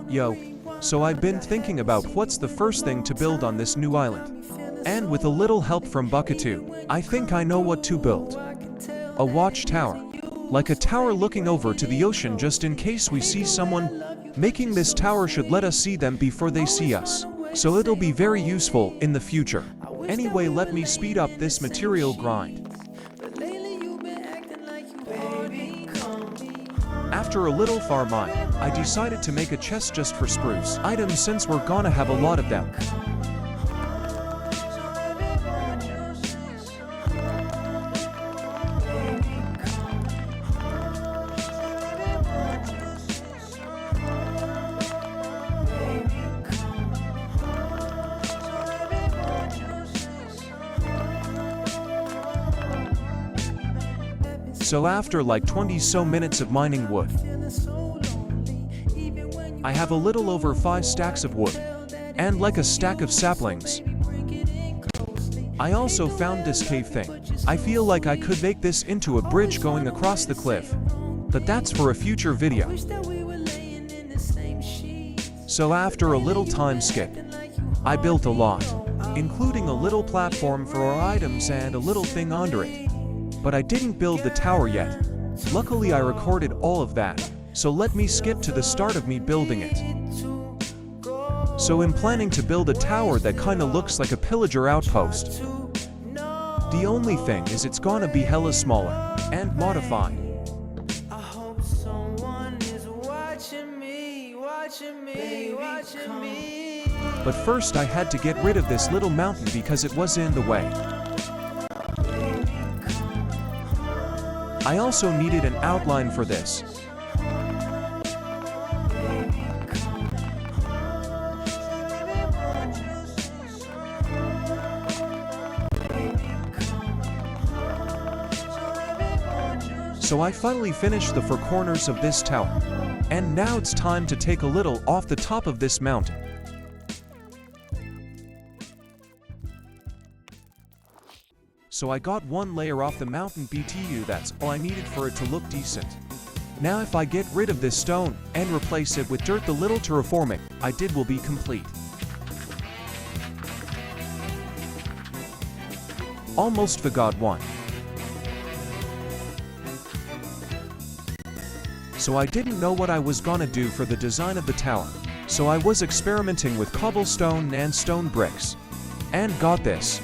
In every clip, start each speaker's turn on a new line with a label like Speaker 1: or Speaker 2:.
Speaker 1: Yo, so I've been thinking about what's the first thing to build on this new island. And with a little help from Buckatoo, I think I know what to build. A watchtower. Like a tower looking over to the ocean just in case we see someone. Making this tower should let us see them before they see us. So it'll be very useful in the future. Anyway, let me speed up this material grind. After a little farming, I decided to make a chest just for spruce items since we're gonna have a lot of them. So after like 20 so minutes of mining wood, I have a little over 5 stacks of wood, and like a stack of saplings. I also found this cave thing. I feel like I could make this into a bridge going across the cliff, but that's for a future video. So after a little time skip, I built a lot, including a little platform for our items and a little thing under it. But I didn't build the tower yet. Luckily I recorded all of that, so let me skip to the start of me building it. So I'm planning to build a tower that kinda looks like a pillager outpost. The only thing is it's gonna be hella smaller, and modified. But first I had to get rid of this little mountain because it was in the way. I also needed an outline for this. So I finally finished the four corners of this tower. And now it's time to take a little off the top of this mountain. So I got one layer off the mountain BTU, that's all I needed for it to look decent. Now if I get rid of this stone and replace it with dirt, the little terraforming I did will be complete. Almost forgot one. So I didn't know what I was gonna do for the design of the tower. So I was experimenting with cobblestone and stone bricks. And got this.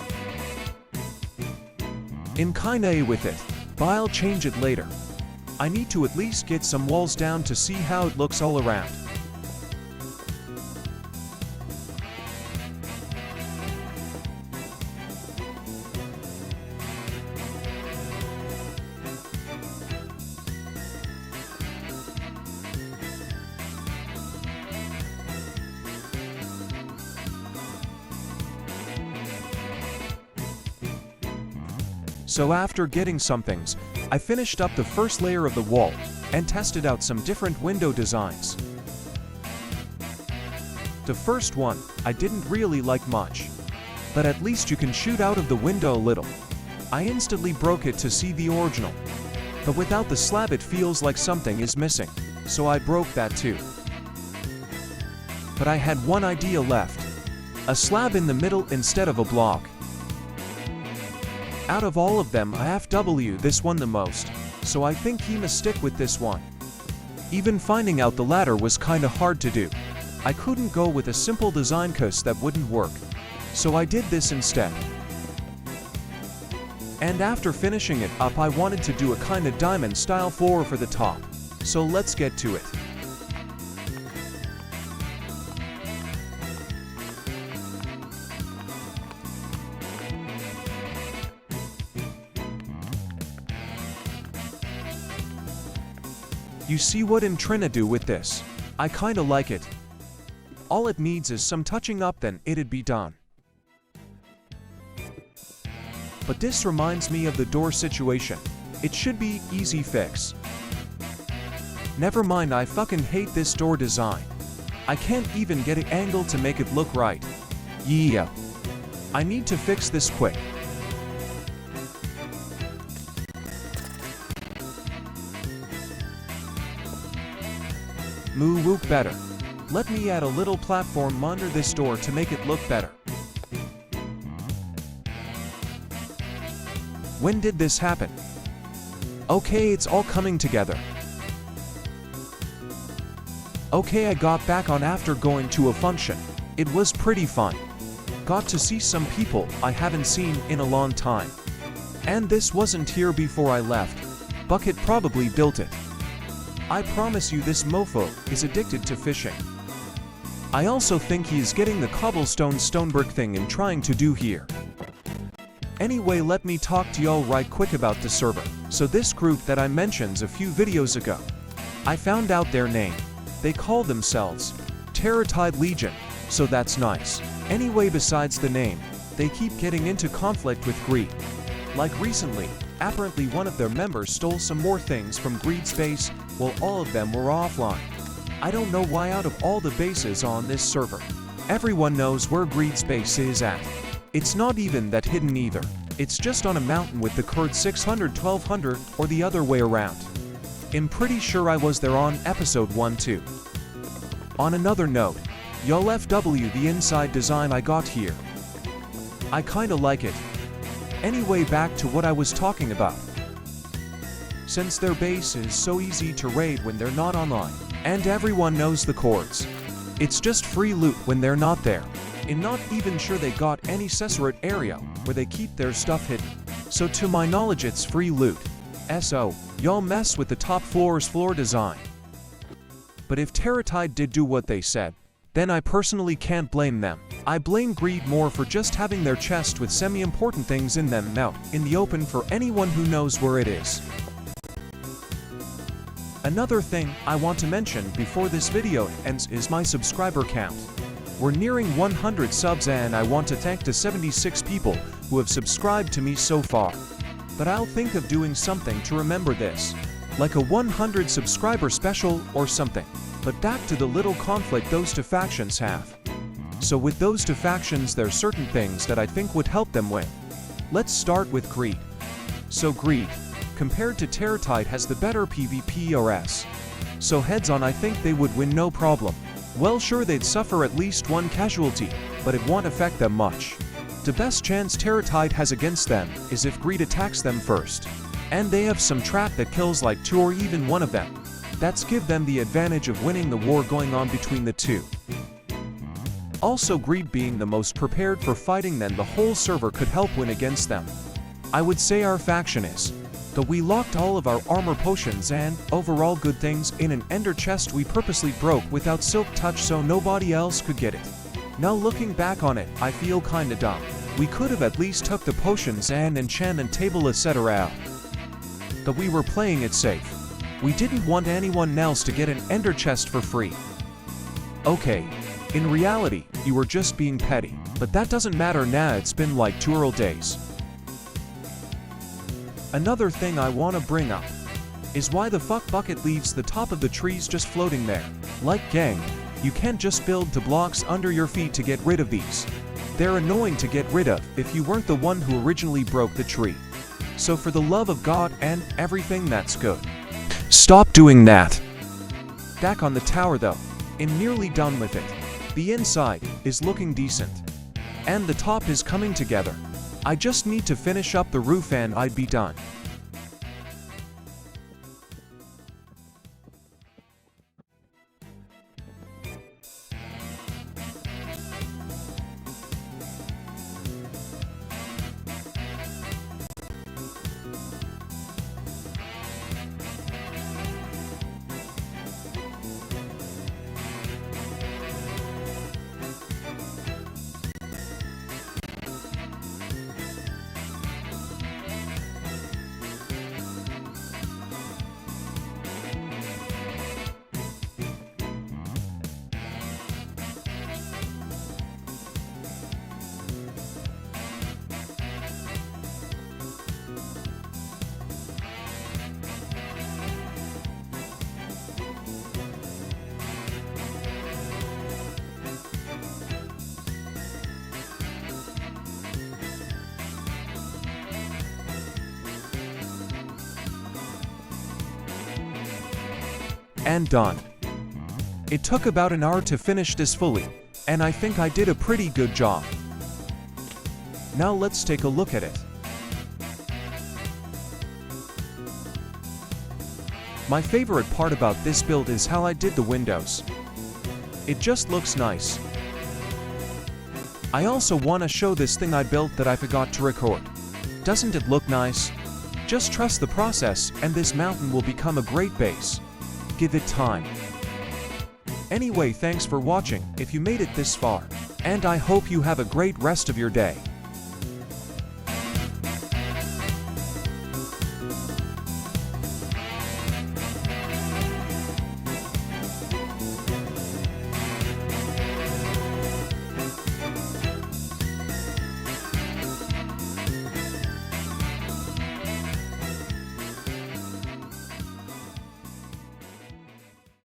Speaker 1: I'm kinda with it, but I'll change it later. I need to at least get some walls down to see how it looks all around. So after getting some things, I finished up the first layer of the wall and tested out some different window designs. The first one, I didn't really like much, but at least you can shoot out of the window a little. I instantly broke it to see the original, but without the slab it feels like something is missing, so I broke that too. But I had one idea left, a slab in the middle instead of a block. Out of all of them, I FW this one the most, so I think he must stick with this one. Even finding out the ladder was kinda hard to do. I couldn't go with a simple design cause that wouldn't work, so I did this instead. And after finishing it up, I wanted to do a kinda diamond style floor for the top, so let's get to it. You see what I'm trying to do with this? I kinda like it. All it needs is some touching up, then it'd be done. But this reminds me of the door situation. It should be easy fix. Never mind, I fucking hate this door design. I can't even get an angle to make it look right. Yeah. I need to fix this quick. moo wook better. Let me add a little platform under this door to make it look better. When did this happen? Okay, it's all coming together. Okay, I got back on after going to a function. It was pretty fun. Got to see some people I haven't seen in a long time. And this wasn't here before I left. Bucket probably built it. I promise you this mofo is addicted to fishing. I also think he's getting the cobblestone stonebrick thing and trying to do here. Anyway, let me talk to y'all right quick about the server. So this group that I mentioned a few videos ago, I found out their name. They call themselves Terratide Legion, so that's nice. Anyway, besides the name, they keep getting into conflict with Greed. Like recently, apparently one of their members stole some more things from Greed's base while all of them were offline. I don't know why out of all the bases on this server, everyone knows where Greed's base is at. It's not even that hidden either. It's just on a mountain with the card 600 1200 or the other way around. I'm pretty sure I was there on episode 1 too. On another note, y'all FW the inside design I got here. I kinda like it. Anyway, back to what I was talking about. Since their base is so easy to raid when they're not online, and everyone knows the chords, it's just free loot when they're not there. I'm not even sure they got any separate area where they keep their stuff hidden. So to my knowledge it's free loot. So, y'all mess with the top floor's floor design. But if Terratide did do what they said, then I personally can't blame them. I blame Greed more for just having their chest with semi-important things in them out in the open for anyone who knows where it is. Another thing I want to mention before this video ends is my subscriber count. We're nearing 100 subs and I want to thank the 76 people who have subscribed to me so far. But I'll think of doing something to remember this, like a 100 subscriber special or something. But back to the little conflict those two factions have. So with those two factions there's certain things that I think would help them win. Let's start with Greed. So Greed, compared to Terratide, has the better PvPRS. So heads on I think they would win no problem. Well, sure they'd suffer at least one casualty, but it won't affect them much. The best chance Terratide has against them is if Greed attacks them first. And they have some trap that kills like 2 or even 1 of them. That's give them the advantage of winning the war going on between the two. Also, Greed being the most prepared for fighting, then the whole server could help win against them. I would say our faction is. Though we locked all of our armor potions and overall good things in an ender chest we purposely broke without silk touch so nobody else could get it. Now looking back on it, I feel kinda dumb. We could have at least took the potions and enchantment table etc. out. Though we were playing it safe. We didn't want anyone else to get an ender chest for free. Okay, in reality, you were just being petty, but that doesn't matter now, it's been like 2 whole days. Another thing I wanna bring up is why the fuck Bucket leaves the top of the trees just floating there. Like gang, you can't just build the blocks under your feet to get rid of these. They're annoying to get rid of if you weren't the one who originally broke the tree. So for the love of God and everything that's good, stop doing that. Back on the tower though, I'm nearly done with it. The inside is looking decent. And the top is coming together. I just need to finish up the roof and I'd be done. And done. It took about an hour to finish this fully, and I think I did a pretty good job. Now let's take a look at it. My favorite part about this build is how I did the windows. It just looks nice. I also want to show this thing I built that I forgot to record. Doesn't it look nice? Just trust the process and this mountain will become a great base. Give it time. Anyway, thanks for watching if you made it this far, and I hope you have a great rest of your day.